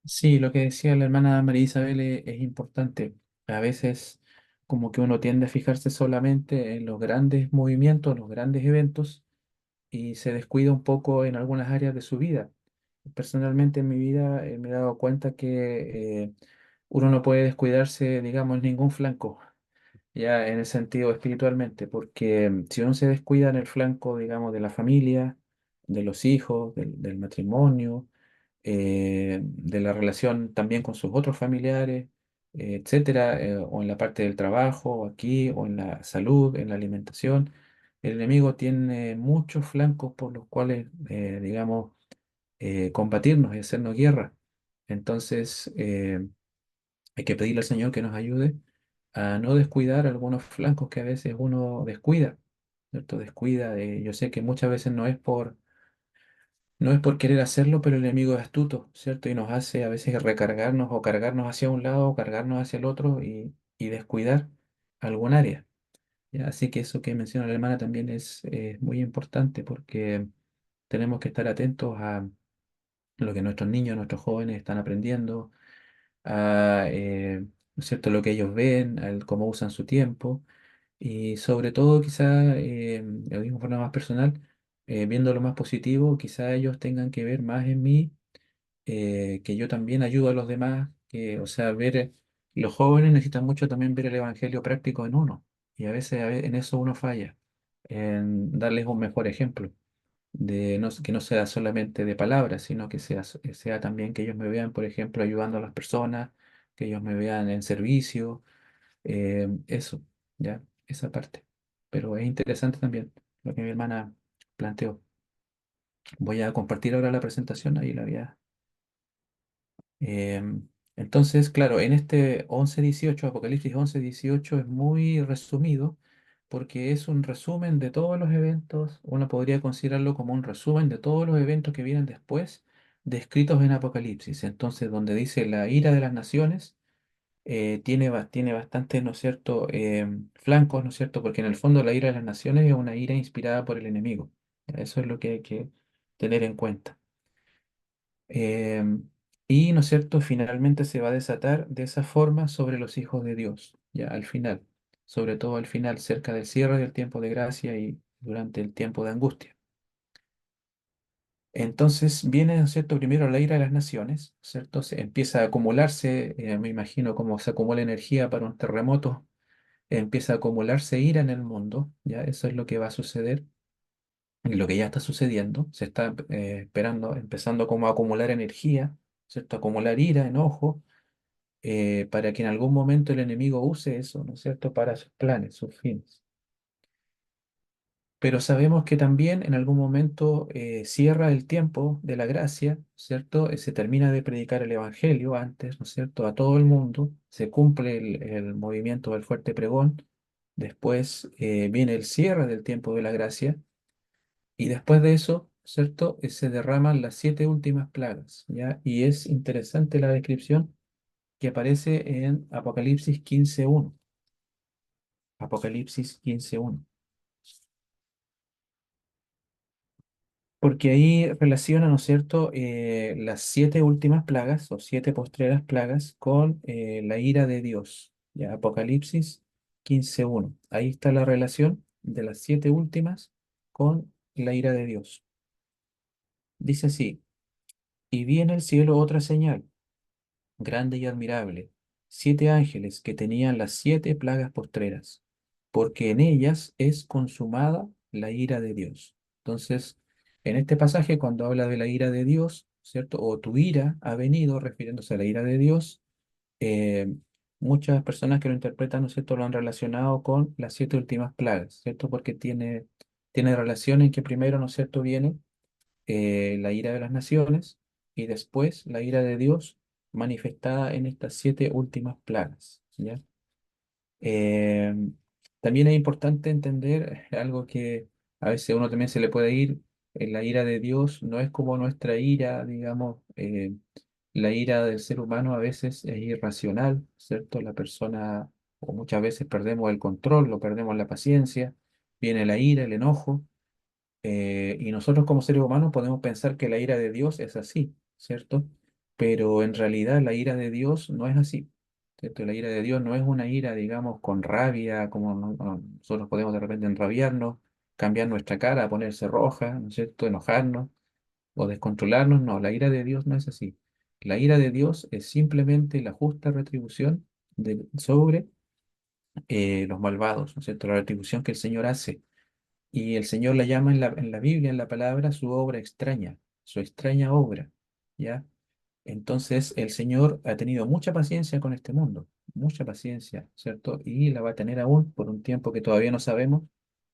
Sí, lo que decía la hermana María Isabel es importante. A veces como que uno tiende a fijarse solamente en los grandes movimientos, los grandes eventos y se descuida un poco en algunas áreas de su vida. Personalmente en mi vida me he dado cuenta que uno no puede descuidarse, digamos, en ningún flanco, ya en el sentido espiritualmente, porque si uno se descuida en el flanco, digamos, de la familia, de los hijos, del matrimonio, de la relación también con sus otros familiares, etcétera, o en la parte del trabajo, o aquí, o en la salud, en la alimentación, el enemigo tiene muchos flancos por los cuales, digamos, combatirnos y hacernos guerra. Entonces, hay que pedirle al Señor que nos ayude a no descuidar algunos flancos que a veces uno descuida, ¿cierto? Descuida. Yo sé que muchas veces no es por querer hacerlo, pero el enemigo es astuto, ¿cierto? Y nos hace a veces recargarnos o cargarnos hacia un lado o cargarnos hacia el otro y descuidar algún área, ¿ya? Así que eso que menciona la hermana también es muy importante porque tenemos que estar atentos a lo que nuestros niños, nuestros jóvenes están aprendiendo, a ¿no es cierto? Lo que ellos ven, al cómo usan su tiempo y sobre todo quizá, lo digo de forma más personal, viendo lo más positivo, quizá ellos tengan que ver más en mí, que yo también ayudo a los demás, que, o sea, los jóvenes necesitan mucho también ver el evangelio práctico en uno y en eso uno falla, en darles un mejor ejemplo que no sea solamente de palabras, sino que sea también que ellos me vean, por ejemplo, ayudando a las personas, que ellos me vean en servicio, eso, ya, esa parte. Pero es interesante también lo que mi hermana planteó. Voy a compartir ahora la presentación, ahí la voy a... entonces, claro, en este 11:18 Apocalipsis 11:18 es muy resumido porque es un resumen de todos los eventos, uno podría considerarlo como un resumen de todos los eventos que vienen después, descritos en Apocalipsis. Entonces, donde dice la ira de las naciones, tiene bastante, ¿no es cierto?, flancos, ¿no es cierto?, porque en el fondo la ira de las naciones es una ira inspirada por el enemigo. Eso es lo que hay que tener en cuenta. Em, y, ¿no es cierto?, finalmente se va a desatar de esa forma sobre los hijos de Dios, ya al final, sobre todo al final, cerca del cierre del tiempo de gracia y durante el tiempo de angustia. Entonces viene, ¿no es cierto?, primero la ira de las naciones, ¿cierto? Se empieza a acumularse, me imagino como se acumula energía para un terremoto, empieza a acumularse ira en el mundo, ya eso es lo que va a suceder y lo que ya está sucediendo, se está esperando, empezando como a acumular energía, ¿cierto? Acumular ira, enojo, para que en algún momento el enemigo use eso, ¿no es cierto?, para sus planes, sus fines. Pero sabemos que también en algún momento cierra el tiempo de la gracia, ¿cierto? Se termina de predicar el Evangelio antes, ¿no es cierto?, a todo el mundo, se cumple el movimiento del fuerte pregón, después viene el cierre del tiempo de la gracia y después de eso, ¿cierto?, se derraman las siete últimas plagas, ¿ya? Y es interesante la descripción que aparece en Apocalipsis 15:1. Apocalipsis 15:1. Porque ahí relaciona, ¿no es cierto?, las siete últimas plagas o siete postreras plagas con la ira de Dios. Ya, Apocalipsis 15:1. Ahí está la relación de las siete últimas con la ira de Dios. Dice así, y vi en el cielo otra señal grande y admirable, siete ángeles que tenían las siete plagas postreras, porque en ellas es consumada la ira de Dios. Entonces, en este pasaje, cuando habla de la ira de Dios, ¿cierto? O tu ira ha venido, refiriéndose a la ira de Dios, eh, muchas personas que lo interpretan, ¿no es cierto?, lo han relacionado con las siete últimas plagas, ¿cierto? Porque tiene relación en que primero, ¿no es cierto?, viene la ira de las naciones y después la ira de Dios manifestada en estas siete últimas plagas, ¿ya? Eh, También es importante entender algo que a veces uno también se le puede ir, la ira de Dios no es como nuestra ira, digamos, la ira del ser humano a veces es irracional, ¿cierto? La persona, o muchas veces perdemos el control, o perdemos la paciencia, viene la ira, el enojo, y nosotros como seres humanos podemos pensar que la ira de Dios es así, ¿cierto? pero en realidad la ira de Dios no es así, ¿cierto? La ira de Dios no es una ira, digamos, con rabia, como nosotros podemos de repente enrabiarnos, cambiar nuestra cara, ponerse roja, ¿no es cierto? Enojarnos o descontrolarnos. No, la ira de Dios no es así. La ira de Dios es simplemente la justa retribución sobre los malvados, ¿no es cierto? La retribución que el Señor hace. Y el Señor la llama en la Biblia, en la palabra, su obra extraña, su extraña obra, ¿ya? Entonces el Señor ha tenido mucha paciencia con este mundo, mucha paciencia, ¿cierto? Y la va a tener aún por un tiempo que todavía no sabemos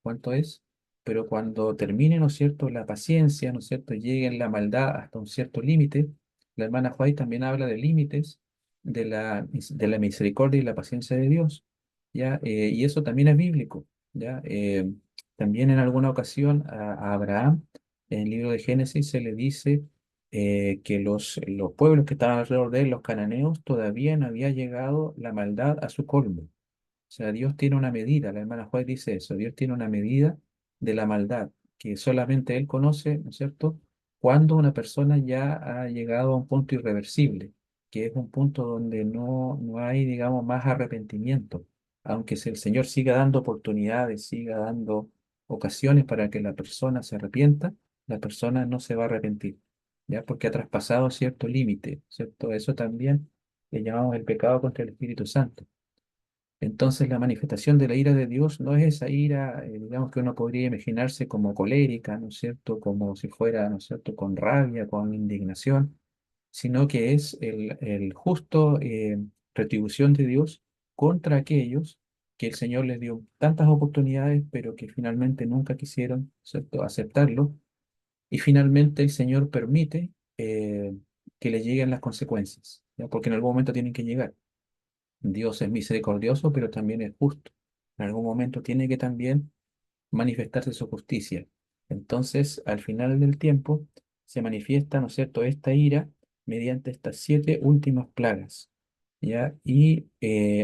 cuánto es, pero cuando termine, ¿no es cierto?, la paciencia, ¿no es cierto?, llegue en la maldad hasta un cierto límite. La hermana White también habla de límites de la misericordia y la paciencia de Dios, ¿ya? Y eso también es bíblico, ¿ya? También en alguna ocasión a Abraham, en el libro de Génesis, se le dice que los pueblos que estaban alrededor de él, los cananeos, todavía no había llegado la maldad a su colmo. O sea, Dios tiene una medida, la hermana Juárez dice eso, Dios tiene una medida de la maldad que solamente Él conoce, ¿no es cierto? Cuando una persona ya ha llegado a un punto irreversible, que es un punto donde no hay, digamos, más arrepentimiento. Aunque si el Señor siga dando oportunidades, siga dando ocasiones para que la persona se arrepienta, la persona no se va a arrepentir, ¿ya? Porque ha traspasado cierto límite, ¿cierto? Eso también le llamamos el pecado contra el Espíritu Santo. Entonces la manifestación de la ira de Dios no es esa ira, digamos que uno podría imaginarse como colérica, ¿no es cierto? Como si fuera, ¿no es cierto?, con rabia, con indignación, sino que es el justo retribución de Dios contra aquellos que el Señor les dio tantas oportunidades, pero que finalmente nunca quisieron, ¿cierto?, aceptarlo. Y finalmente el Señor permite que le lleguen las consecuencias, ¿ya? Porque en algún momento tienen que llegar. Dios es misericordioso, pero también es justo. En algún momento tiene que también manifestarse su justicia. Entonces, al final del tiempo, se manifiesta, ¿no es cierto?, esta ira mediante estas siete últimas plagas. ¿Ya? Y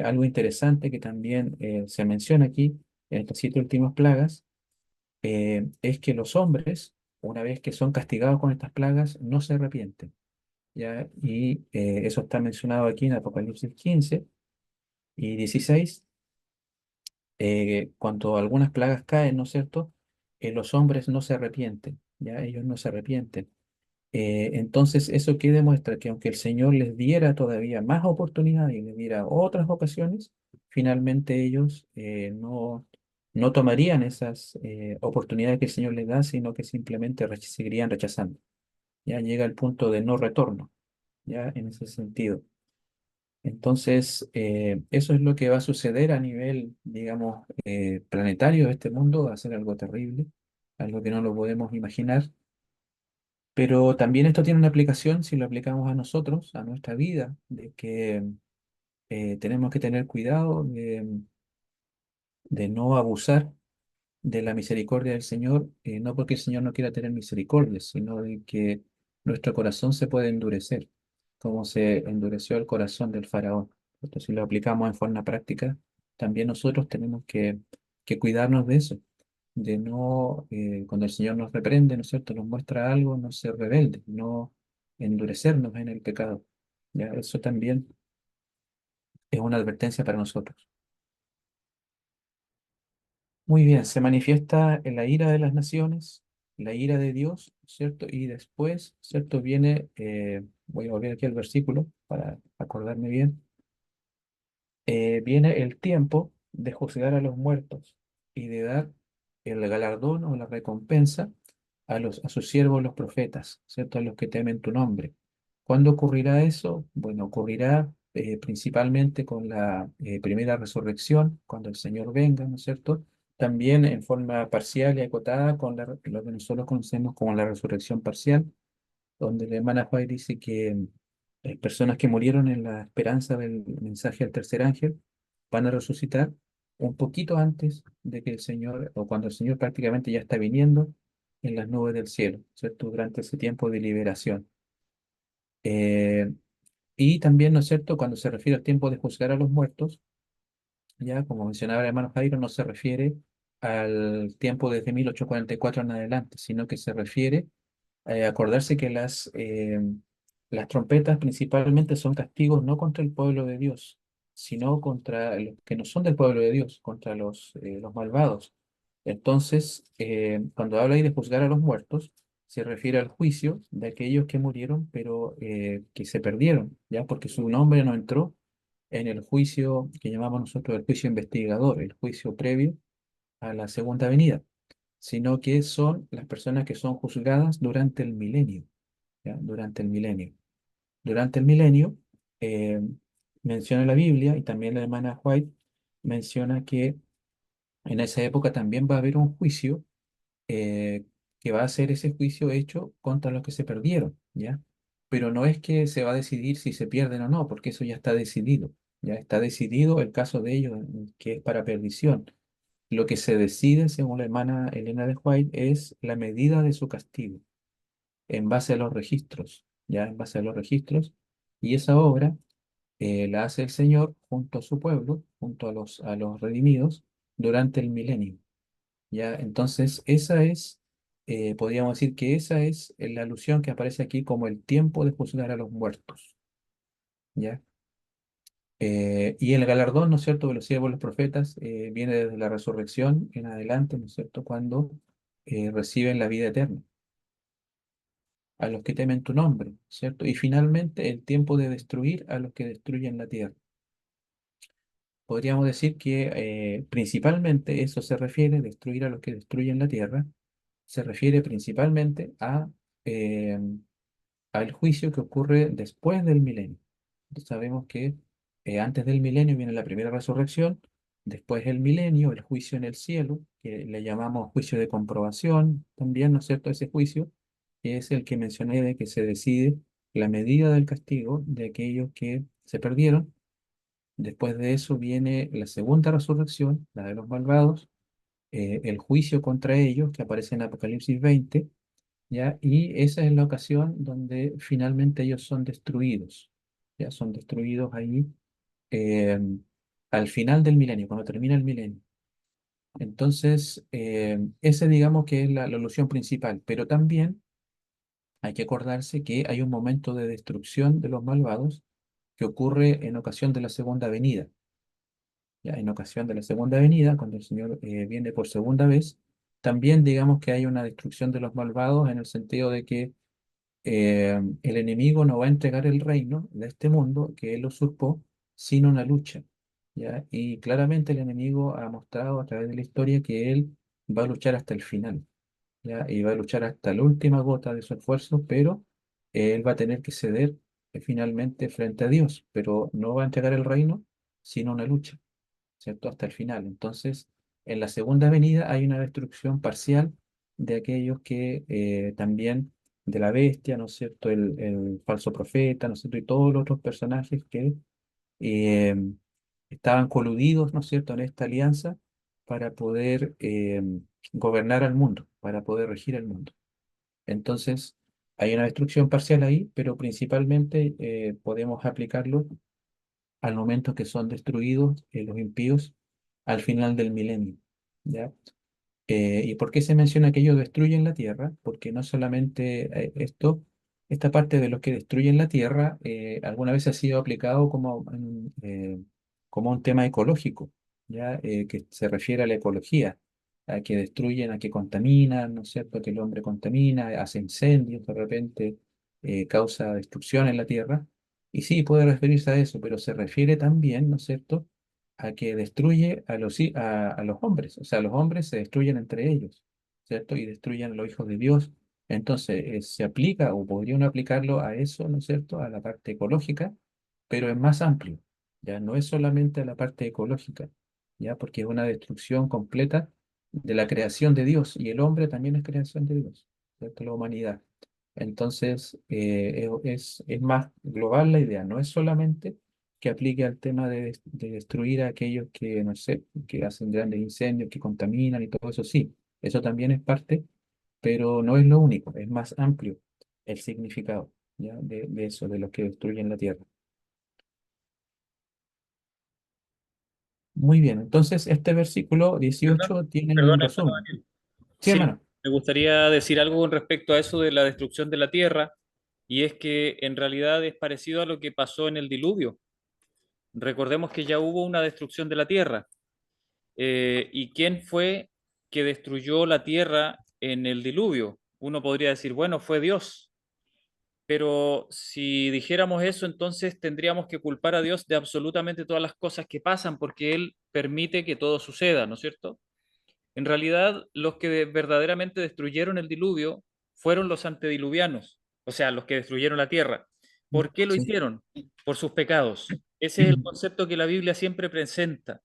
algo interesante que también se menciona aquí, en estas siete últimas plagas, es que los hombres, una vez que son castigados con estas plagas, no se arrepienten. ¿Ya? Y eso está mencionado aquí en Apocalipsis 15 y 16, cuando algunas plagas caen, ¿no es cierto? Los hombres no se arrepienten, ¿ya? Ellos no se arrepienten. Entonces, ¿eso qué demuestra? Que aunque el Señor les diera todavía más oportunidades y les diera otras ocasiones, finalmente ellos no tomarían esas oportunidades que el Señor les da, sino que simplemente seguirían rechazando. Ya llega el punto de no retorno, ya en ese sentido. Entonces, eso es lo que va a suceder a nivel, digamos, planetario de este mundo. Va a ser algo terrible, algo que no lo podemos imaginar. Pero también esto tiene una aplicación si lo aplicamos a nosotros, a nuestra vida, de que tenemos que tener cuidado de no abusar de la misericordia del Señor, no porque el Señor no quiera tener misericordia, sino de que nuestro corazón se puede endurecer, como se endureció el corazón del faraón. Entonces, si lo aplicamos en forma práctica, también nosotros tenemos que cuidarnos de eso, de no, cuando el Señor nos reprende, ¿no es cierto?, nos muestra algo, no ser rebelde, no endurecernos en el pecado. ¿Ya? Eso también es una advertencia para nosotros. Muy bien, se manifiesta en la ira de las naciones, la ira de Dios, ¿cierto? Y después, ¿cierto? Viene, voy a volver aquí al versículo para acordarme bien, viene el tiempo de juzgar a los muertos y de dar el galardón o la recompensa a sus siervos los profetas, ¿cierto? A los que temen tu nombre. ¿Cuándo ocurrirá eso? Bueno, ocurrirá principalmente con la primera resurrección, cuando el Señor venga, ¿no es cierto? También en forma parcial y acotada con lo que nosotros conocemos como la resurrección parcial, donde la hermana White dice que personas que murieron en la esperanza del mensaje al tercer ángel van a resucitar un poquito antes de que el Señor, o cuando el Señor prácticamente ya está viniendo en las nubes del cielo, ¿cierto? Durante ese tiempo de liberación. Eh, y también, ¿no es cierto?, cuando se refiere al tiempo de juzgar a los muertos, ya como mencionaba el hermano Jairo, no se refiere al tiempo desde 1844 en adelante, sino que se refiere acordarse que las trompetas principalmente son castigos no contra el pueblo de Dios, sino contra los que no son del pueblo de Dios, contra los malvados. Entonces, cuando habla ahí de juzgar a los muertos, se refiere al juicio de aquellos que murieron, pero que se perdieron, ¿ya? Porque su nombre no entró en el juicio que llamamos nosotros el juicio investigador, el juicio previo a la segunda venida, sino que son las personas que son juzgadas durante el milenio, ¿ya? Durante el milenio. Durante el milenio, eh, menciona la Biblia y también la hermana White menciona que en esa época también va a haber un juicio eh, que va a ser ese juicio hecho contra los que se perdieron, ¿ya? Pero no es que se va a decidir si se pierden o no, porque eso ya está decidido, ya está decidido el caso de ellos, que es para perdición. Lo que se decide, según la hermana Elena de White, es la medida de su castigo en base a los registros, ya en base a los registros, y esa obra la hace el Señor junto a su pueblo, junto a los redimidos, durante el milenio. ¿Ya? Entonces, esa es, podríamos decir que esa es la alusión que aparece aquí como el tiempo de juzgar a los muertos. ¿Ya? Y el galardón, ¿no es cierto?, de los siervos de los profetas viene desde la resurrección en adelante, ¿no es cierto?, cuando reciben la vida eterna, a los que temen tu nombre, ¿cierto? Y finalmente el tiempo de destruir a los que destruyen la tierra. Podríamos decir que principalmente eso se refiere, destruir a los que destruyen la tierra, se refiere principalmente eh, al juicio que ocurre después del milenio. Entonces sabemos que antes del milenio viene la primera resurrección, después el milenio, el juicio en el cielo, que le llamamos juicio de comprobación, también, ¿no es cierto?, ese juicio, que es el que mencioné de que se decide la medida del castigo de aquellos que se perdieron. Después de eso viene la segunda resurrección, la de los malvados, el juicio contra ellos, que aparece en Apocalipsis 20, ¿ya? Y esa es la ocasión donde finalmente ellos son destruidos, ya son destruidos ahí eh, al final del milenio, cuando termina el milenio. Entonces, ese digamos que es la alusión principal, pero también hay que acordarse que hay un momento de destrucción de los malvados que ocurre en ocasión de la segunda venida. Ya en ocasión de la segunda venida, cuando el Señor viene por segunda vez, también digamos que hay una destrucción de los malvados en el sentido de que el enemigo no va a entregar el reino de este mundo que él usurpó sin una lucha, ¿ya? Y claramente el enemigo ha mostrado a través de la historia que él va a luchar hasta el final, ¿ya? Y va a luchar hasta la última gota de su esfuerzo, pero él va a tener que ceder finalmente frente a Dios, pero no va a entregar el reino sin una lucha, ¿cierto? Hasta el final. Entonces, en la segunda venida hay una destrucción parcial de aquellos que también, de la bestia, ¿no es cierto? El falso profeta, ¿no es cierto? Y todos los otros personajes que eh, estaban coludidos, ¿no es cierto?, en esta alianza para poder gobernar al mundo, para poder regir el mundo. Entonces, hay una destrucción parcial ahí, pero principalmente podemos aplicarlo al momento que son destruidos los impíos al final del milenio. ¿Ya? ¿Y por qué se menciona que ellos destruyen la tierra? Porque no solamente esta parte de los que destruyen la tierra, alguna vez ha sido aplicado como un tema ecológico, ¿ya? Que se refiere a la ecología, a que destruyen, a que contaminan, ¿no es cierto? Que el hombre contamina, hace incendios, de repente causa destrucción en la tierra. Y sí, puede referirse a eso, pero se refiere también, ¿no es cierto?, a que destruye a los hombres. O sea, los hombres se destruyen entre ellos, ¿cierto? Y destruyen a los hijos de Dios. Entonces, se aplica o podría uno aplicarlo a eso, ¿no es cierto? A la parte ecológica, pero es más amplio. Ya no es solamente a la parte ecológica, ya porque es una destrucción completa de la creación de Dios y el hombre también es creación de Dios, ¿cierto? La humanidad. Entonces, es más global la idea, no es solamente que aplique al tema de destruir a aquellos que, no sé, que hacen grandes incendios, que contaminan y todo eso, sí, eso también es parte, pero no es lo único, es más amplio el significado, ¿ya? De eso, de los que destruyen la tierra. Muy bien, entonces este versículo ¿Verdad? 18 tiene un Perdona, hermano resumen. Daniel. Sí, Sí, hermano. me gustaría decir algo con respecto a eso de la destrucción de la tierra. y es que en realidad es parecido a lo que pasó en el diluvio. Recordemos que ya hubo una destrucción de la tierra. ¿Y quién fue que destruyó la tierra en el diluvio? Uno podría decir, bueno, fue Dios. Pero si dijéramos eso, entonces tendríamos que culpar a Dios de absolutamente todas las cosas que pasan, porque Él permite que todo suceda, ¿no es cierto? En realidad, los que verdaderamente destruyeron el diluvio fueron los antediluvianos, o sea, los que destruyeron la tierra. ¿Por qué lo Sí. hicieron? Por sus pecados. Ese es el concepto que la Biblia siempre presenta.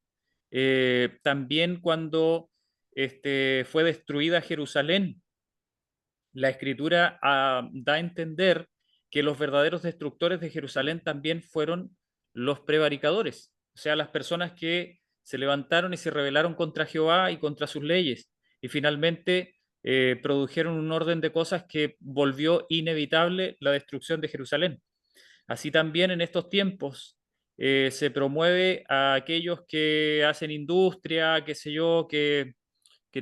También cuando fue destruida Jerusalén, la escritura da a entender que los verdaderos destructores de Jerusalén también fueron los prevaricadores, o sea, las personas que se levantaron y se rebelaron contra Jehová y contra sus leyes, y finalmente produjeron un orden de cosas que volvió inevitable la destrucción de Jerusalén. Así también en estos tiempos se promueve a aquellos que hacen industria, qué sé yo, que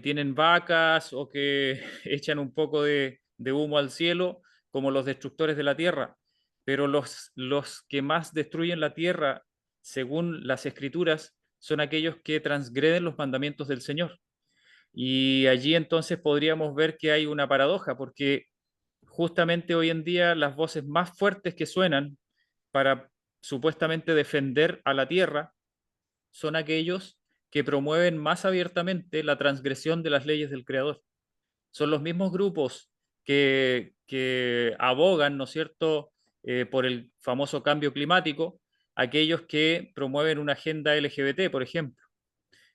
tienen vacas o que echan un poco de humo al cielo, como los destructores de la tierra. Pero los que más destruyen la tierra, según las escrituras, son aquellos que transgreden los mandamientos del Señor. Y allí entonces podríamos ver que hay una paradoja, porque justamente hoy en día las voces más fuertes que suenan para supuestamente defender a la tierra son aquellos que promueven más abiertamente la transgresión de las leyes del Creador. Son los mismos grupos que abogan, ¿no es cierto?, por el famoso cambio climático, aquellos que promueven una agenda LGBT, por ejemplo,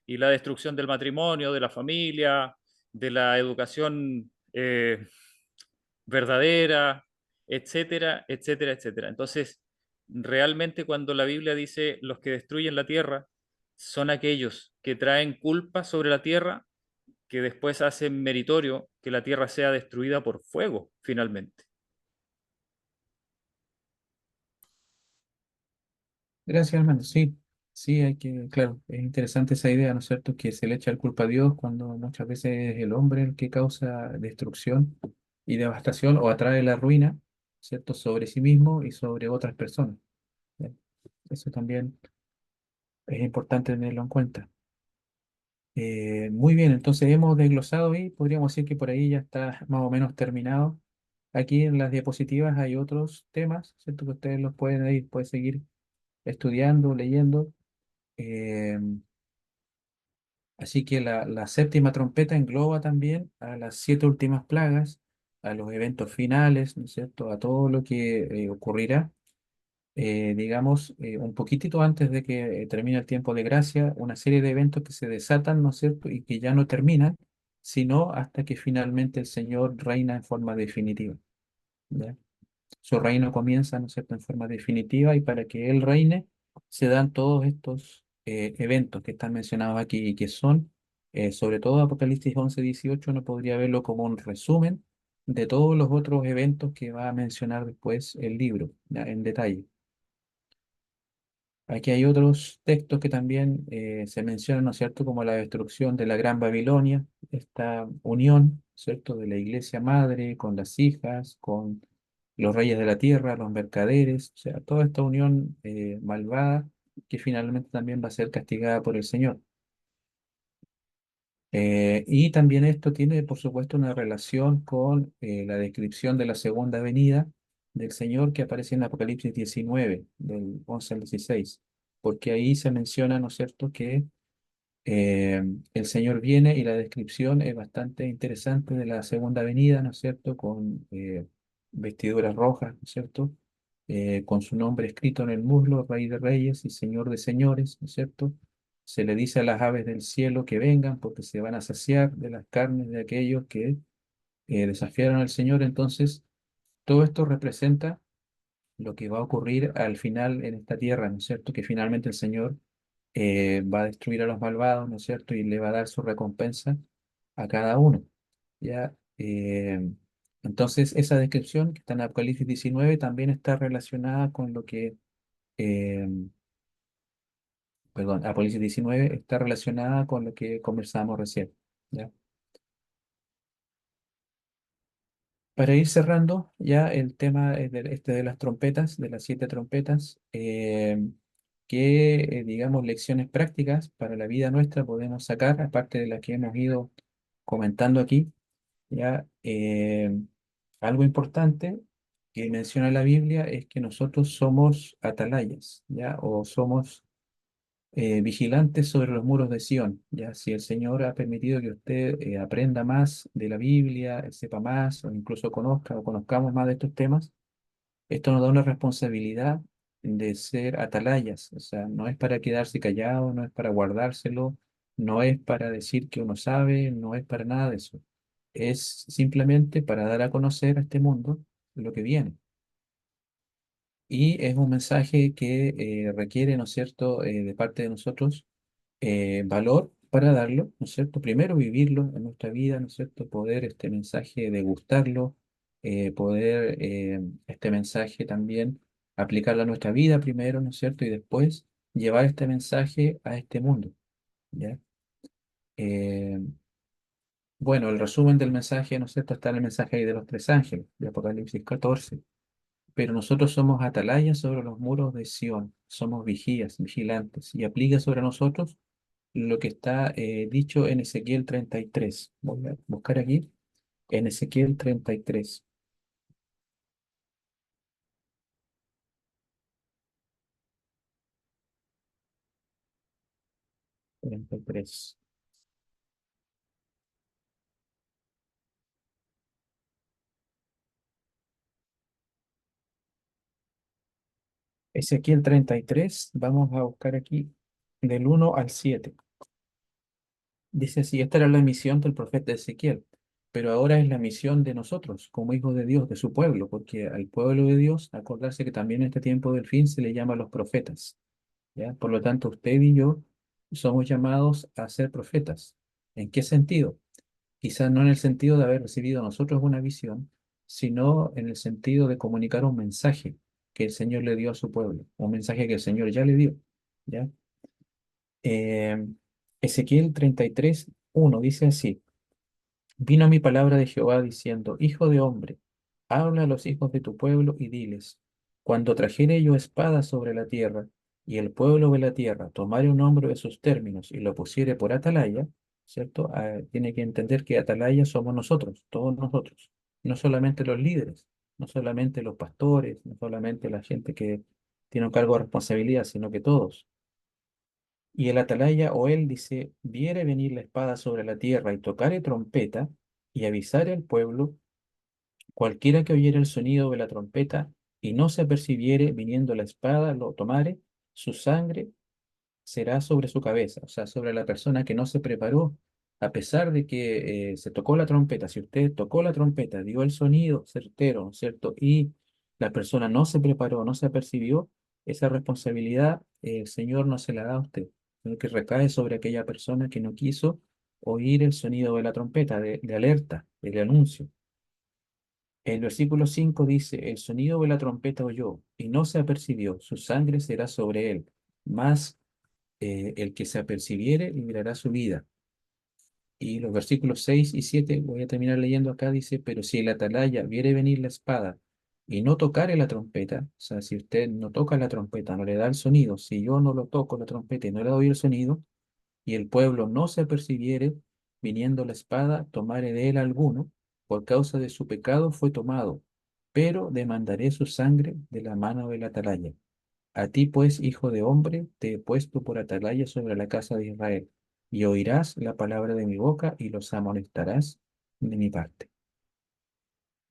y la destrucción del matrimonio, de la familia, de la educación verdadera, etcétera, etcétera, etcétera. Entonces, realmente cuando la Biblia dice los que destruyen la tierra, son aquellos que traen culpa sobre la tierra, que después hacen meritorio que la tierra sea destruida por fuego, finalmente. Gracias, hermano. Sí, sí, hay que, claro, es interesante esa idea, ¿no es cierto? Que se le echa la culpa a Dios cuando muchas veces es el hombre el que causa destrucción y devastación o atrae la ruina, ¿cierto? Sobre sí mismo y sobre otras personas. ¿Ya? Eso también es importante tenerlo en cuenta. Muy bien, entonces hemos desglosado ahí, podríamos decir que por ahí ya está más o menos terminado. Aquí en las diapositivas hay otros temas, ¿cierto? Que ustedes los pueden ir, pueden seguir estudiando, leyendo. Eh, Así que la séptima trompeta engloba también a las siete últimas plagas, a los eventos finales, ¿no es cierto? A todo lo que ocurrirá, digamos, un poquitito antes de que termine el tiempo de gracia, una serie de eventos que se desatan, ¿no es cierto? Y que ya no terminan, sino hasta que finalmente el Señor reina en forma definitiva. ¿Ya? Su reino comienza, ¿no es cierto?, en forma definitiva y para que Él reine se dan todos estos eventos que están mencionados aquí y que son, sobre todo Apocalipsis 11-18, uno podría verlo como un resumen de todos los otros eventos que va a mencionar después el libro, ¿ya? En detalle. Aquí hay otros textos que también se mencionan, ¿no es cierto?, como la destrucción de la Gran Babilonia, esta unión, ¿cierto?, de la iglesia madre con las hijas, con los reyes de la tierra, los mercaderes, o sea, toda esta unión malvada que finalmente también va a ser castigada por el Señor. Y también esto tiene, por supuesto, una relación con la descripción de la segunda venida del Señor que aparece en Apocalipsis 19, del 11 al 16, porque ahí se menciona, ¿no es cierto?, que el Señor viene y la descripción es bastante interesante de la segunda venida, ¿no es cierto?, con vestiduras rojas, ¿no es cierto?, con su nombre escrito en el muslo, Rey de Reyes y Señor de Señores, ¿no es cierto? Se le dice a las aves del cielo que vengan porque se van a saciar de las carnes de aquellos que desafiaron al Señor. Entonces, todo esto representa lo que va a ocurrir al final en esta tierra, ¿no es cierto? Que finalmente el Señor va a destruir a los malvados, ¿no es cierto? Y le va a dar su recompensa a cada uno. ¿Ya? Entonces, esa descripción que está en Apocalipsis 19 también está relacionada con lo que, eh, perdón, Apocalipsis 19 está relacionada con lo que conversamos recién. ¿Ya? Para ir cerrando ya el tema de las trompetas, de las 7 trompetas, digamos, lecciones prácticas para la vida nuestra podemos sacar, aparte de las que hemos ido comentando aquí, ya algo importante que menciona la Biblia es que nosotros somos atalayas, ya, o somos vigilantes sobre los muros de Sión. Ya, si el Señor ha permitido que usted aprenda más de la Biblia, sepa más, o incluso conozca o conozcamos más de estos temas, esto nos da una responsabilidad de ser atalayas. O sea, no es para quedarse callado, no es para guardárselo, no es para decir que uno sabe, no es para nada de eso. Es simplemente para dar a conocer a este mundo lo que viene. Y es un mensaje que requiere, ¿no es cierto?, de parte de nosotros valor para darlo, ¿no es cierto? Primero vivirlo en nuestra vida, ¿no es cierto? Poder este mensaje degustarlo, poder este mensaje también aplicarlo a nuestra vida primero, ¿no es cierto? Y después llevar este mensaje a este mundo, ¿ya? Eh, bueno, el resumen del mensaje, ¿no es cierto? Está en el mensaje ahí de los 3 ángeles, de Apocalipsis 14. Pero nosotros somos atalayas sobre los muros de Sión, somos vigías, vigilantes, y aplica sobre nosotros lo que está dicho en Ezequiel 33. Voy a buscar aquí, en Ezequiel 33. 33. Ezequiel 33, vamos a buscar aquí del 1 al 7. Dice así, esta era la misión del profeta Ezequiel, pero ahora es la misión de nosotros, como hijos de Dios, de su pueblo, porque al pueblo de Dios, acordarse que también en este tiempo del fin se le llama a los profetas, ¿ya? Por lo tanto, usted y yo somos llamados a ser profetas. ¿En qué sentido? Quizás no en el sentido de haber recibido nosotros una visión, sino en el sentido de comunicar un mensaje que el Señor le dio a su pueblo, un mensaje que el Señor ya le dio, ¿ya? Eh, Ezequiel 33:1 dice así. Vino mi palabra de Jehová diciendo, Hijo de hombre, habla a los hijos de tu pueblo y diles, cuando trajere yo espada sobre la tierra, y el pueblo de la tierra tomare un hombre de sus términos y lo pusiere por atalaya, ¿cierto? Tiene que entender que atalaya somos nosotros, todos nosotros, no solamente los líderes, no solamente los pastores, no solamente la gente que tiene un cargo de responsabilidad, sino que todos. Y el atalaya o él dice, viere venir la espada sobre la tierra y tocare trompeta y avisare al pueblo, cualquiera que oyere el sonido de la trompeta y no se apercibiere viniendo la espada, lo tomare, su sangre será sobre su cabeza, o sea, sobre la persona que no se preparó, a pesar de que se tocó la trompeta. Si usted tocó la trompeta, dio el sonido certero, ¿no es cierto? Y la persona no se preparó, no se apercibió, esa responsabilidad el Señor no se la da a usted, sino que recae sobre aquella persona que no quiso oír el sonido de la trompeta, de alerta, de anuncio. El versículo 5 dice, el sonido de la trompeta oyó y no se apercibió, su sangre será sobre él, mas el que se apercibiere librará su vida. Y los versículos 6 y 7 voy a terminar leyendo acá, dice, pero si el atalaya viere venir la espada y no tocare la trompeta, o sea, si usted no toca la trompeta, no le da el sonido, si yo no lo toco la trompeta y no le doy el sonido, y el pueblo no se apercibiere, viniendo la espada, tomare de él alguno, por causa de su pecado fue tomado, pero demandaré su sangre de la mano del atalaya. A ti, pues, hijo de hombre, te he puesto por atalaya sobre la casa de Israel, y oirás la palabra de mi boca y los amonestarás de mi parte.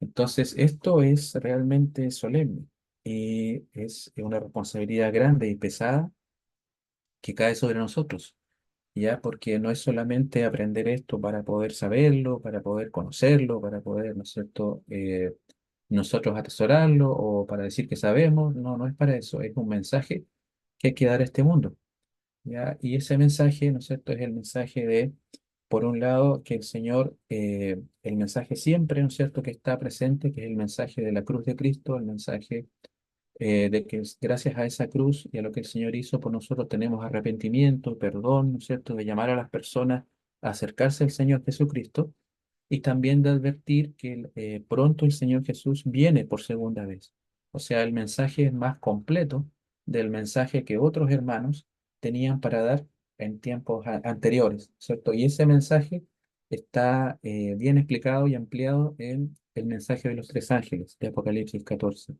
Entonces, esto es realmente solemne y es una responsabilidad grande y pesada que cae sobre nosotros, ¿ya? Porque no es solamente aprender esto para poder saberlo, para poder conocerlo, para poder, ¿no es cierto?, nosotros atesorarlo o para decir que sabemos, no, no es para eso, es un mensaje que hay que dar a este mundo. ¿Ya? Y ese mensaje, ¿no es cierto?, es el mensaje de, por un lado, que el Señor, el mensaje siempre, ¿no es cierto?, que está presente, que es el mensaje de la cruz de Cristo, el mensaje de que gracias a esa cruz y a lo que el Señor hizo por nosotros tenemos arrepentimiento, perdón, ¿no es cierto?, de llamar a las personas a acercarse al Señor Jesucristo. y también de advertir que pronto el Señor Jesús viene por segunda vez. O sea, el mensaje es más completo del mensaje que otros hermanos tenían para dar en tiempos anteriores, ¿cierto? Y ese mensaje está bien explicado y ampliado en el mensaje de los tres ángeles de Apocalipsis 14.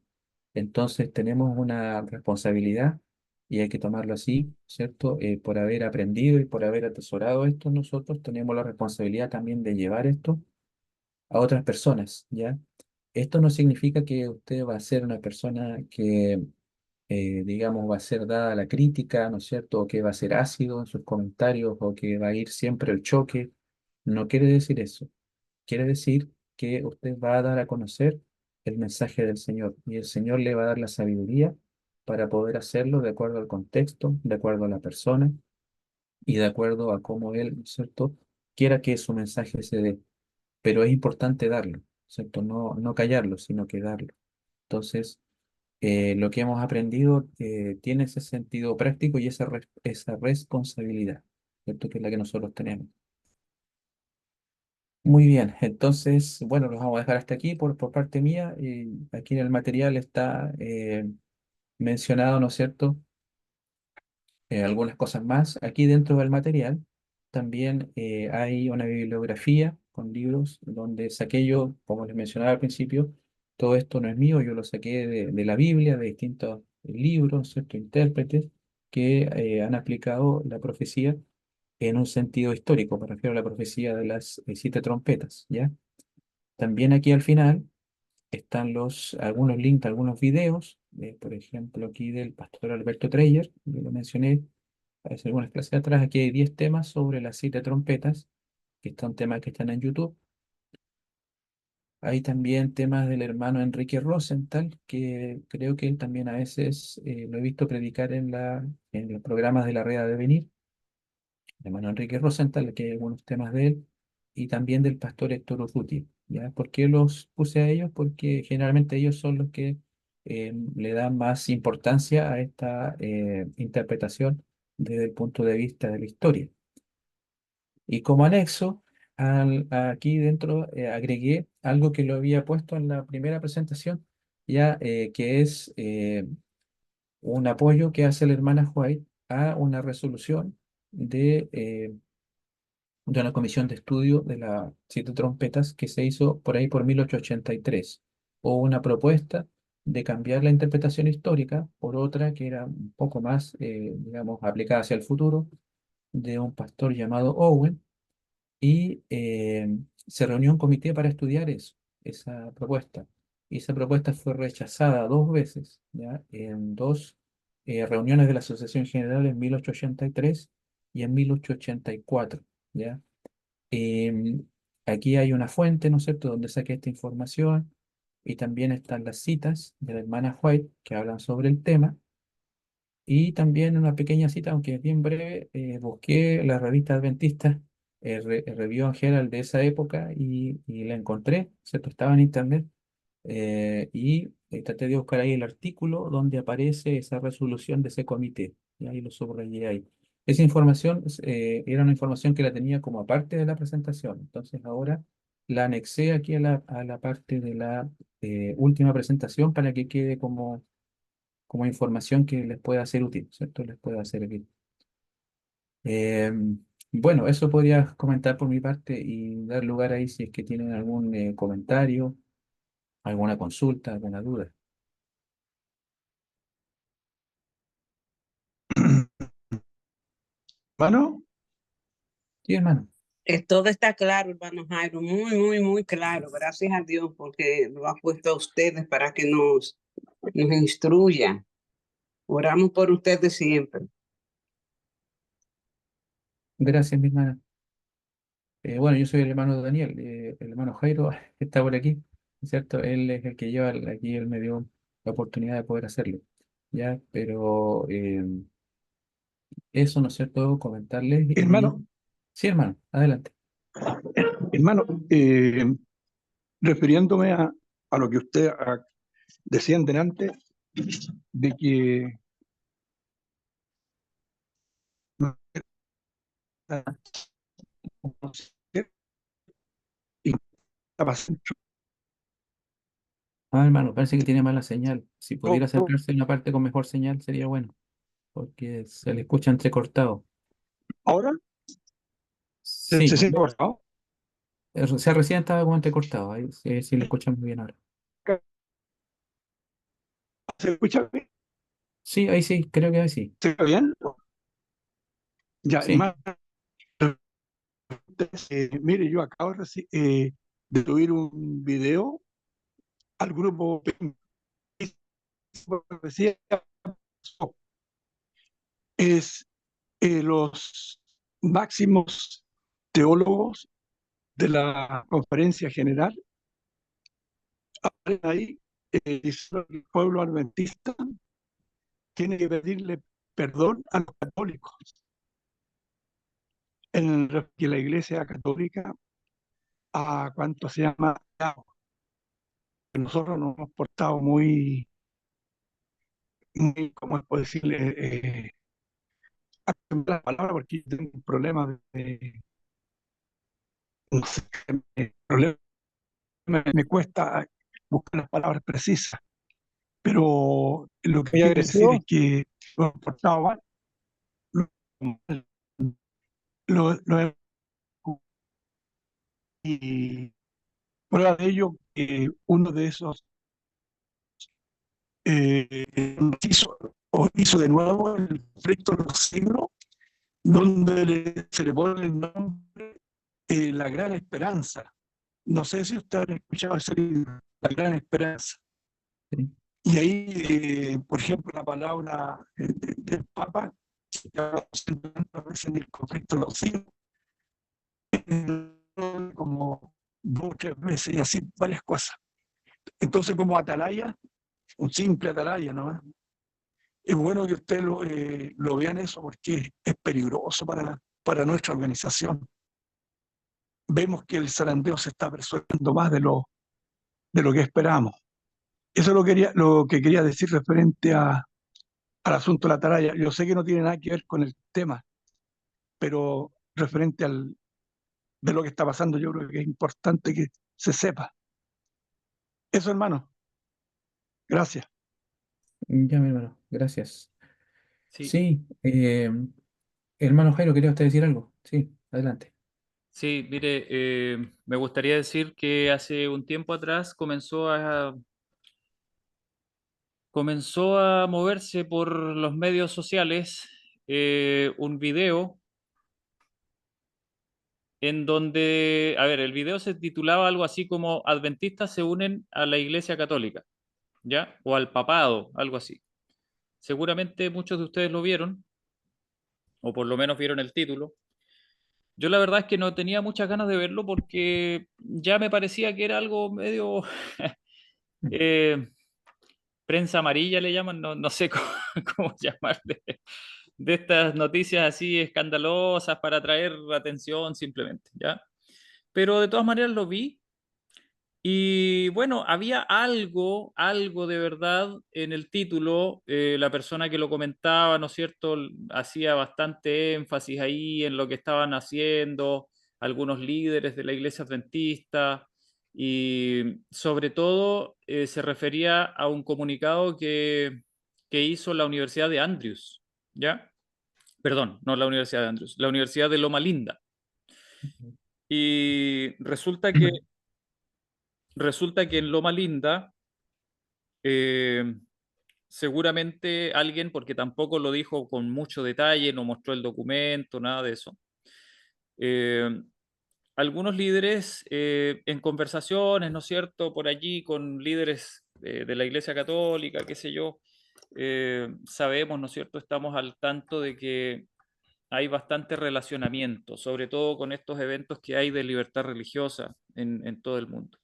Entonces tenemos una responsabilidad y hay que tomarlo así, ¿cierto? Por haber aprendido y por haber atesorado esto, nosotros tenemos la responsabilidad también de llevar esto a otras personas, ¿ya? Esto no significa que usted va a ser una persona que, digamos, va a ser dada a la crítica, ¿no es cierto? O que va a ser ácido en sus comentarios o que va a ir siempre al choque. No quiere decir eso. Quiere decir que usted va a dar a conocer el mensaje del Señor y el Señor le va a dar la sabiduría para poder hacerlo de acuerdo al contexto, de acuerdo a la persona y de acuerdo a cómo Él, ¿no es cierto?, quiera que su mensaje se dé. Pero es importante darlo, ¿cierto? No callarlo, sino que darlo. Entonces, lo que hemos aprendido tiene ese sentido práctico y esa responsabilidad, ¿cierto? Que es la que nosotros tenemos. Muy bien, entonces, bueno, los vamos a dejar hasta aquí por parte mía. Y aquí en el material está mencionado, ¿no es cierto? Algunas cosas más. Aquí dentro del material también hay una bibliografía con libros donde saqué yo, como les mencionaba al principio, todo esto no es mío, yo lo saqué de la Biblia, de distintos libros, ¿cierto? Intérpretes que han aplicado la profecía en un sentido histórico, me refiero a la profecía de las siete trompetas, ¿ya? También aquí al final están algunos links, algunos videos, por ejemplo, aquí del pastor Alberto Treyer, yo lo mencioné hace algunas clases atrás. Aquí hay 10 temas sobre las siete trompetas, que son temas que están en YouTube. Hay también temas del hermano Enrique Rosenthal, que creo que él también a veces lo he visto predicar en los programas de la Red de Venir. El hermano Enrique Rosenthal, que hay algunos temas de él, y también del pastor Héctor Urruti. ¿Ya? ¿Por qué los puse a ellos? Porque generalmente ellos son los que le dan más importancia a esta interpretación desde el punto de vista de la historia. Y como anexo, aquí dentro agregué algo que lo había puesto en la primera presentación, ya que es un apoyo que hace la hermana White a una resolución de una comisión de estudio de las siete trompetas que se hizo por ahí por 1883. O una propuesta de cambiar la interpretación histórica por otra que era un poco más, digamos, aplicada hacia el futuro, de un pastor llamado Owen, y se reunió un comité para estudiar eso, esa propuesta. Y esa propuesta fue rechazada dos veces, ¿ya? En dos reuniones de la Asociación General en 1883 y en 1884, ¿ya? Em, Aquí hay una fuente, ¿no es cierto?, donde saqué esta información y también están las citas de la hermana White que hablan sobre el tema. Y también una pequeña cita, aunque es bien breve, busqué la revista adventista, Review and Herald de esa época y la encontré, ¿cierto? Estaba en internet y traté de buscar ahí el artículo donde aparece esa resolución de ese comité y ahí lo subrayé ahí. Esa información era una información que la tenía como aparte de la presentación, entonces ahora la anexé aquí a la parte de la última presentación para que quede como información que les pueda ser útil, ¿cierto? Les pueda servir. Eh, bueno, eso podría comentar por mi parte y dar lugar ahí si es que tienen algún comentario, alguna consulta, alguna duda. Bueno, Sí, hermano. Todo está claro, hermano Jairo, muy, muy, muy claro. Gracias a Dios porque lo ha puesto a ustedes para que nos instruya. Oramos por ustedes siempre. Gracias, mi hermana. Bueno, yo soy el hermano de Daniel, el hermano Jairo que está por aquí, ¿cierto? Él es el que lleva aquí, él me dio la oportunidad de poder hacerlo, ¿ya? Pero eso, ¿no es cierto? Comentarles y... hermano, Sí, hermano, adelante. hermano, refiriéndome a lo que usted decía antes, de que está pasando. Ah, hermano, parece que tiene mala señal. Si pudiera acercarse a una parte con mejor señal sería bueno, porque se le escucha entrecortado. Ahora se Sí, siente cortado. o sea, recién estaba como entrecortado. Ahí sí, sí le escuchamos bien ahora. ¿Se escucha bien? Sí, ahí sí, creo que ahí sí. ¿Se escucha bien? Ya, Sí. hermano, mire, yo acabo de subir un video al grupo decía, es los máximos teólogos de la conferencia general ahí, dice que el pueblo adventista tiene que pedirle perdón a los católicos que la iglesia católica a cuánto se llama, nosotros nos hemos portado muy, ¿cómo puedo decirle? La palabra porque yo tengo un problema no sé, problema, me cuesta buscar las palabras precisas, pero lo que Muy quiere decir es agresivo. que lo hemos portado mal, lo y prueba de ello que uno de esos hizo de nuevo el conflicto de los siglos, donde se le pone el nombre La Gran Esperanza. No sé si ustedes han escuchado ese libro, La Gran Esperanza. Sí. Y ahí, por ejemplo, la palabra del Papa, que habla tantas veces en el conflicto de los siglos, como dos o tres veces y así varias cosas. Entonces, como atalaya, un simple atalaya, ¿no? Es bueno que ustedes lo vean eso porque es peligroso para nuestra organización. Vemos que el zarandeo se está persuadiendo más de lo que esperamos. Eso es lo que quería decir referente al asunto de la atalaya. Yo sé que no tiene nada que ver con el tema, pero referente de lo que está pasando, yo creo que es importante que se sepa. Eso, hermano. Gracias. Ya, mi hermano, gracias. Sí, Sí, hermano Jairo, ¿quería usted decir algo? Sí, adelante. sí, mire, me gustaría decir que hace un tiempo atrás comenzó a moverse por los medios sociales un video en donde, a ver, el video se titulaba algo así como Adventistas se unen a la Iglesia Católica, ¿ya? O al papado, algo así. Seguramente muchos de ustedes lo vieron, o por lo menos vieron el título. Yo la verdad es que no tenía muchas ganas de verlo porque ya me parecía que era algo medio eh, prensa amarilla le llaman, no, no sé cómo, cómo llamarle, de estas noticias así escandalosas para atraer atención simplemente, ¿ya? Pero de todas maneras lo vi. Y bueno, había algo de verdad en el título. La persona que lo comentaba, ¿no es cierto?, hacía bastante énfasis ahí en lo que estaban haciendo algunos líderes de la iglesia adventista y sobre todo se refería a un comunicado que hizo la Universidad de Andrews, ¿ya? Perdón, no la Universidad de Andrews, la Universidad de Loma Linda. Y resulta que en Loma Linda eh, seguramente alguien, porque tampoco lo dijo con mucho detalle, no mostró el documento, nada de eso. eh, Algunos líderes en conversaciones, ¿no es cierto?, por allí con líderes de la Iglesia Católica, qué sé yo, sabemos, ¿no es cierto?, estamos al tanto de que hay bastante relacionamiento, sobre todo con estos eventos que hay de libertad religiosa en todo el mundo.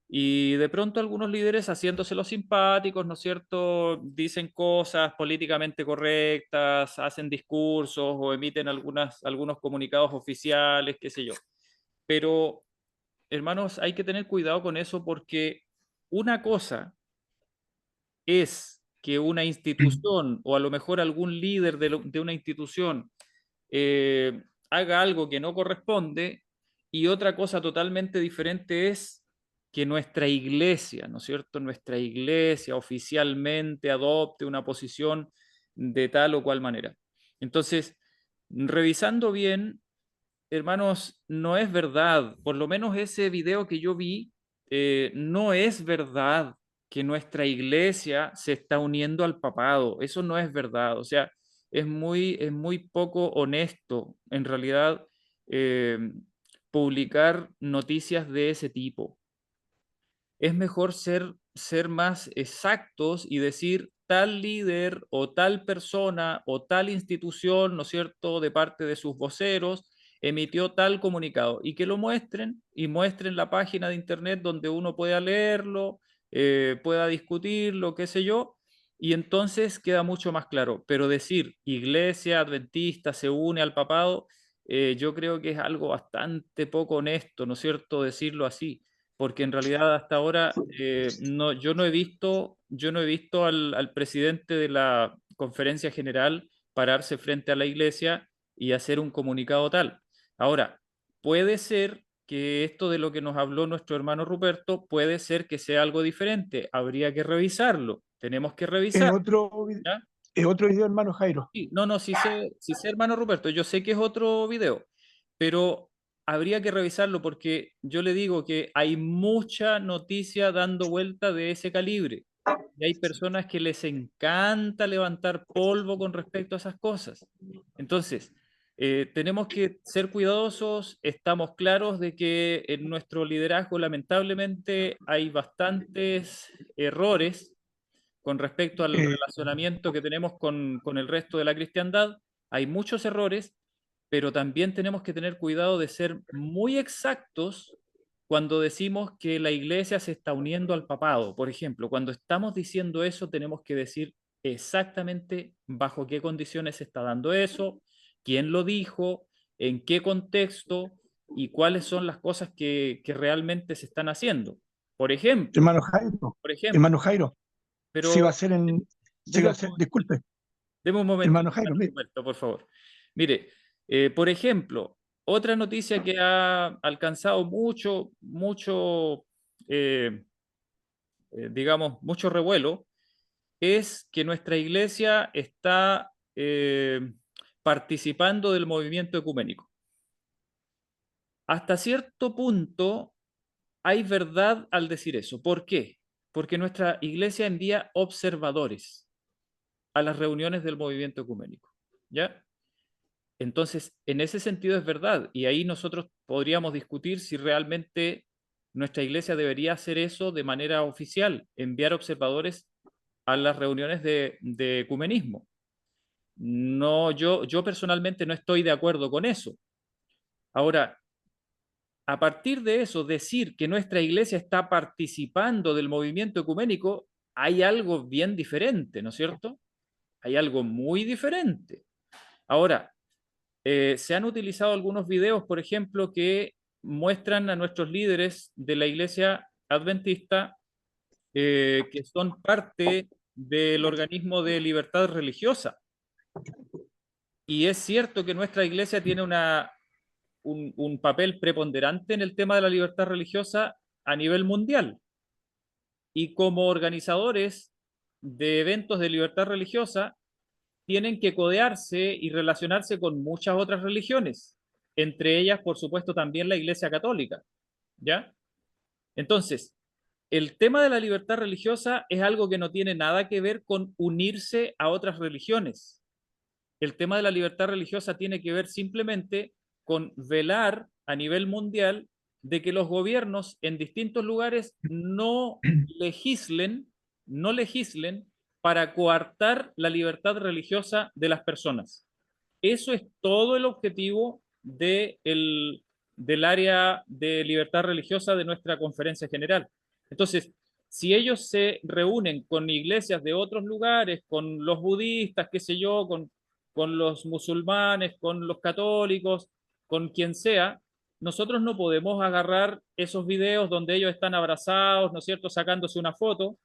Y de pronto algunos líderes haciéndose los simpáticos, ¿no es cierto?, dicen cosas políticamente correctas, hacen discursos o emiten algunos comunicados oficiales, qué sé yo. Pero, hermanos, hay que tener cuidado con eso porque una cosa es que una institución o a lo mejor algún líder de una institución haga algo que no corresponde Y otra cosa totalmente diferente es que nuestra iglesia, ¿no es cierto? Nuestra iglesia oficialmente adopte una posición de tal o cual manera. Entonces, revisando bien, hermanos, no es verdad, por lo menos ese video que yo vi, no es verdad que nuestra iglesia se está uniendo al papado. Eso no es verdad. O sea, es muy poco honesto, en realidad, eh, publicar noticias de ese tipo. Es mejor ser más exactos y decir tal líder o tal persona o tal institución, ¿no es cierto?, de parte de sus voceros, emitió tal comunicado y que lo muestren y muestren la página de internet donde uno pueda leerlo, pueda discutirlo, qué sé yo, y entonces queda mucho más claro. Pero decir iglesia adventista se une al papado, yo creo que es algo bastante poco honesto, ¿no es cierto?, decirlo así porque en realidad hasta ahora no, yo no he visto al presidente de la conferencia general pararse frente a la iglesia y hacer un comunicado tal. Ahora, puede ser que esto de lo que nos habló nuestro hermano Ruperto, puede ser que sea algo diferente. Habría que revisarlo. Tenemos que Es revisar, otro, ¿ya? es otro video, hermano Jairo. Sí, no, no, sí sé, hermano Ruperto, yo sé que es otro video, pero habría que revisarlo porque yo le digo que hay mucha noticia dando vuelta de ese calibre y hay personas que les encanta levantar polvo con respecto a esas cosas. Entonces, tenemos que ser cuidadosos, estamos claros de que en nuestro liderazgo lamentablemente hay bastantes errores con respecto al Eh, relacionamiento que tenemos con el resto de la cristiandad, hay muchos errores, pero también tenemos que tener cuidado de ser muy exactos cuando decimos que la iglesia se está uniendo al papado. Por ejemplo, cuando estamos diciendo eso, tenemos que decir exactamente bajo qué condiciones se está dando eso, quién lo dijo, en qué contexto y cuáles son las cosas que realmente se están haciendo. Por ejemplo, hermano Jairo, por ejemplo, hermano Jairo, si va a pero ser en, si deme va a un, ser, disculpe, deme un momento, hermano Jairo, mire, Roberto, por favor. Mire, por ejemplo, otra noticia que ha alcanzado eh, digamos, mucho revuelo, es que nuestra iglesia está participando del movimiento ecuménico. Hasta cierto punto hay verdad al decir eso. ¿Por qué? Porque nuestra iglesia envía observadores a las reuniones del movimiento ecuménico. ¿Ya? Entonces, en ese sentido es verdad, y ahí nosotros podríamos discutir si realmente nuestra iglesia debería hacer eso de manera oficial, enviar observadores a las reuniones de ecumenismo. No, yo personalmente no estoy de acuerdo con eso. Ahora, a partir de eso, decir que nuestra iglesia está participando del movimiento ecuménico, hay algo bien diferente, ¿no es cierto? Hay algo muy diferente. Ahora, se han utilizado algunos videos, por ejemplo, que muestran a nuestros líderes de la iglesia adventista que son parte del organismo de libertad religiosa. Y es cierto que nuestra iglesia tiene un papel preponderante en el tema de la libertad religiosa a nivel mundial. Y como organizadores de eventos de libertad religiosa, tienen que codearse y relacionarse con muchas otras religiones, entre ellas, por supuesto, también la Iglesia Católica, ¿ya? Entonces, el tema de la libertad religiosa es algo que no tiene nada que ver con unirse a otras religiones. El tema de la libertad religiosa tiene que ver simplemente con velar a nivel mundial de que los gobiernos en distintos lugares no legislen para coartar la libertad religiosa de las personas. Eso es todo el objetivo del área de libertad religiosa de nuestra conferencia general. Entonces, si ellos se reúnen con iglesias de otros lugares, con los budistas, qué sé yo, con los musulmanes, con los católicos, con quien sea, nosotros no podemos agarrar esos videos donde ellos están abrazados, ¿no es cierto?, sacándose una foto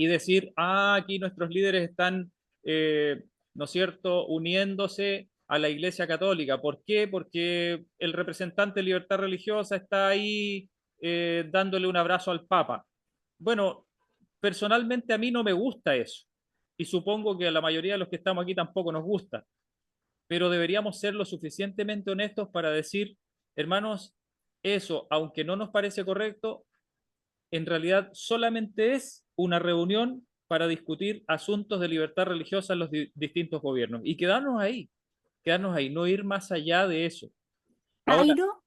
y decir, ah, aquí nuestros líderes están, ¿no es cierto?, uniéndose a la Iglesia Católica. ¿Por qué? Porque el representante de libertad religiosa está ahí dándole un abrazo al Papa. Bueno, personalmente a mí no me gusta eso y supongo que a la mayoría de los que estamos aquí tampoco nos gusta, pero deberíamos ser lo suficientemente honestos para decir, hermanos, eso, aunque no nos parece correcto, en realidad solamente es una reunión para discutir asuntos de libertad religiosa en los distintos gobiernos y quedarnos ahí, no ir más allá de eso. Ahora, Jairo,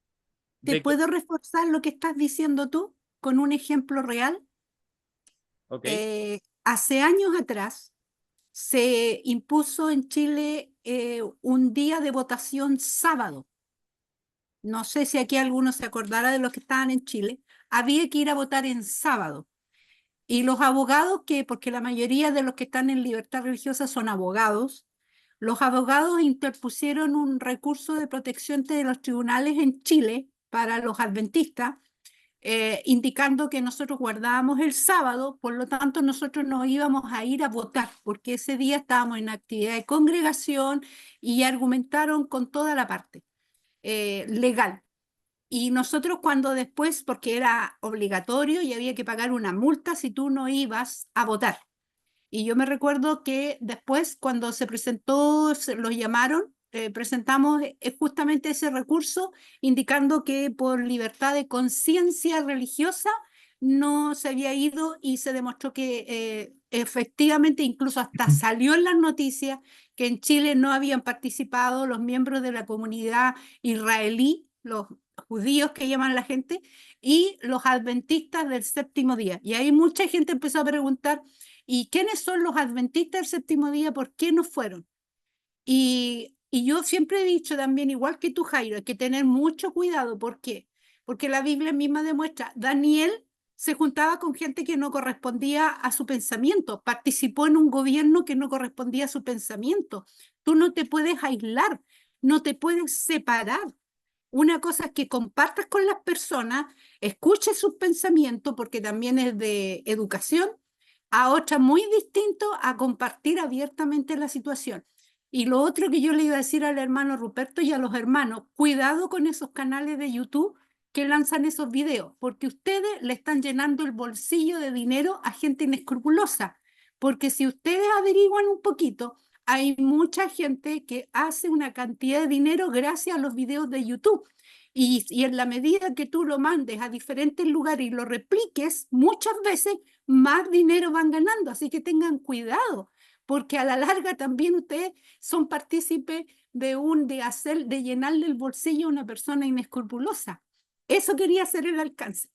¿te de que, puedo reforzar lo que estás diciendo tú con un ejemplo real? ok, Hace años atrás se impuso en Chile un día de votación sábado. No sé si aquí alguno se acordará de los que estaban en Chile. Había que ir a votar en sábado. Y los abogados, porque la mayoría de los que están en libertad religiosa son abogados, los abogados interpusieron un recurso de protección de los tribunales en Chile para los adventistas, indicando que nosotros guardábamos el sábado, por lo tanto nosotros no íbamos a ir a votar, porque ese día estábamos en actividad de congregación y argumentaron con toda la parte legal. Y nosotros cuando después, porque era obligatorio y había que pagar una multa si tú no ibas a votar. Y yo me recuerdo que después, cuando se presentó, los llamaron, presentamos justamente ese recurso, indicando que por libertad de conciencia religiosa no se había ido y se demostró que efectivamente, incluso hasta salió en las noticias, que en Chile no habían participado los miembros de la comunidad israelí, los judíos que llaman la gente, y los adventistas del séptimo día. Y ahí mucha gente empezó a preguntar, ¿y quiénes son los adventistas del séptimo día? ¿Por qué no fueron? Y yo siempre he dicho también, igual que tú, Jairo, hay que tener mucho cuidado. ¿Por qué? Porque la Biblia misma demuestra, Daniel se juntaba con gente que no correspondía a su pensamiento, participó en un gobierno que no correspondía a su pensamiento. Tú no te puedes aislar, no te puedes separar. Una cosa es que compartas con las personas, escuches sus pensamientos, porque también es de educación, a otra muy distinto a compartir abiertamente la situación. Y lo otro que yo le iba a decir al hermano Ruperto y a los hermanos, cuidado con esos canales de YouTube que lanzan esos videos, porque ustedes le están llenando el bolsillo de dinero a gente inescrupulosa, porque si ustedes averiguan un poquito, hay mucha gente que hace una cantidad de dinero gracias a los videos de YouTube. Y en la medida que tú lo mandes a diferentes lugares y lo repliques, muchas veces más dinero van ganando. Así que tengan cuidado, porque a la larga también ustedes son partícipes de llenarle el bolsillo a una persona inescrupulosa. Eso quería hacer el alcance.